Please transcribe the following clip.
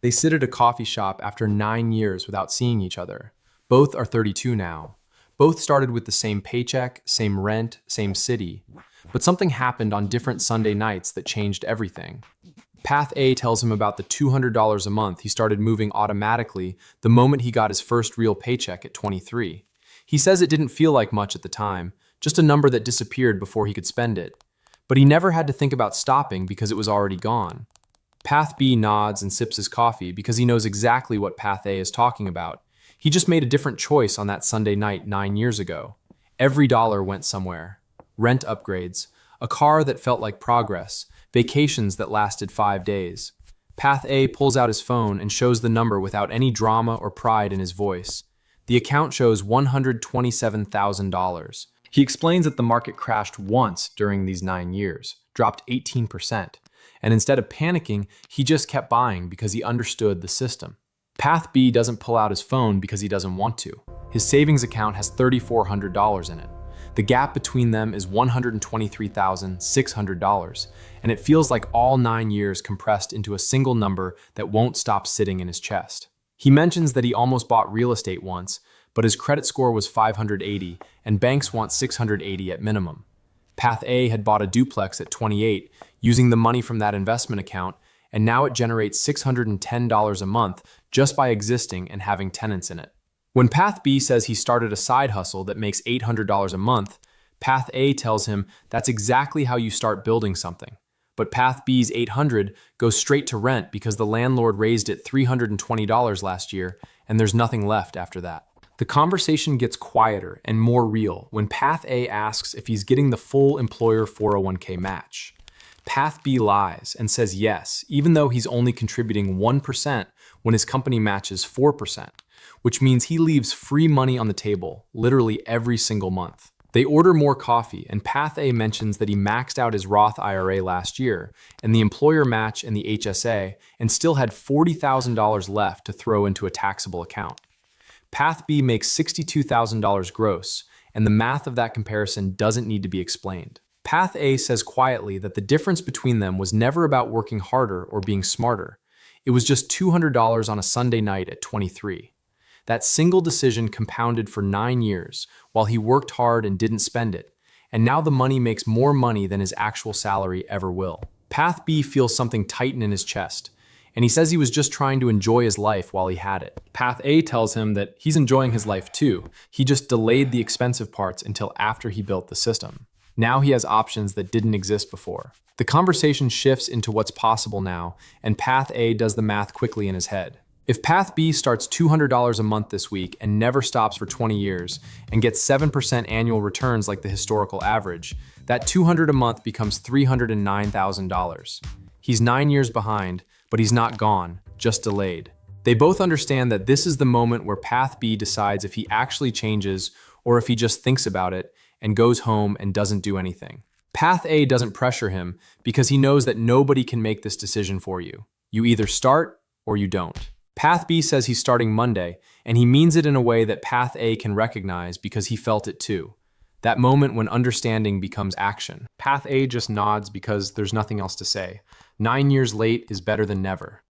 They sit at a coffee shop after 9 years without seeing each other. Both are 32 now. Both started with the same paycheck, same rent, same city. But something happened on different Sunday nights that changed everything. Path A tells him about the $200 a month he started moving automatically the moment he got his first real paycheck at 23. He says it didn't feel like much at the time, just a number that disappeared before he could spend it. But he never had to think about stopping because it was already gone. Path B nods and sips his coffee because he knows exactly what Path A is talking about. He just made a different choice on that Sunday night 9 years ago. Every dollar went somewhere. Rent upgrades, a car that felt like progress, vacations that lasted 5 days. Path A pulls out his phone and shows the number without any drama or pride in his voice. The account shows $127,000. He explains that the market crashed once during these 9 years, dropped 18%. And instead of panicking, he just kept buying because he understood the system. Path B doesn't pull out his phone because he doesn't want to. His savings account has $3,400 in it. The gap between them is $123,600, and it feels like all 9 years compressed into a single number that won't stop sitting in his chest. He mentions that he almost bought real estate once, but his credit score was 580, and banks want 680 at minimum. Path A had bought a duplex at 28, using the money from that investment account, and now it generates $610 a month just by existing and having tenants in it. When Path B says he started a side hustle that makes $800 a month, Path A tells him that's exactly how you start building something. But Path B's $800 goes straight to rent because the landlord raised it $320 last year, and there's nothing left after that. The conversation gets quieter and more real when Path A asks if he's getting the full employer 401k match. Path B lies and says yes, even though he's only contributing 1% when his company matches 4%, which means he leaves free money on the table literally every single month. They order more coffee, and Path A mentions that he maxed out his Roth IRA last year, and the employer match and the HSA, and still had $40,000 left to throw into a taxable account. Path B makes $62,000 gross, and the math of that comparison doesn't need to be explained. Path A says quietly that the difference between them was never about working harder or being smarter. It was just $200 on a Sunday night at 23. That single decision compounded for 9 years while he worked hard and didn't spend it, and now the money makes more money than his actual salary ever will. Path B feels something tighten in his chest, and he says he was just trying to enjoy his life while he had it. Path A tells him that he's enjoying his life too. He just delayed the expensive parts until after he built the system. Now he has options that didn't exist before. The conversation shifts into what's possible now, and Path A does the math quickly in his head. If Path B starts $200 a month this week and never stops for 20 years and gets 7% annual returns like the historical average, that $200 a month becomes $309,000. He's 9 years behind, but he's not gone, just delayed. They both understand that this is the moment where Path B decides if he actually changes or if he just thinks about it and goes home and doesn't do anything. Path A doesn't pressure him because he knows that nobody can make this decision for you. You either start or you don't. Path B says he's starting Monday, and he means it in a way that Path A can recognize because he felt it too. That moment when understanding becomes action. Path A just nods because there's nothing else to say. 9 years late is better than never.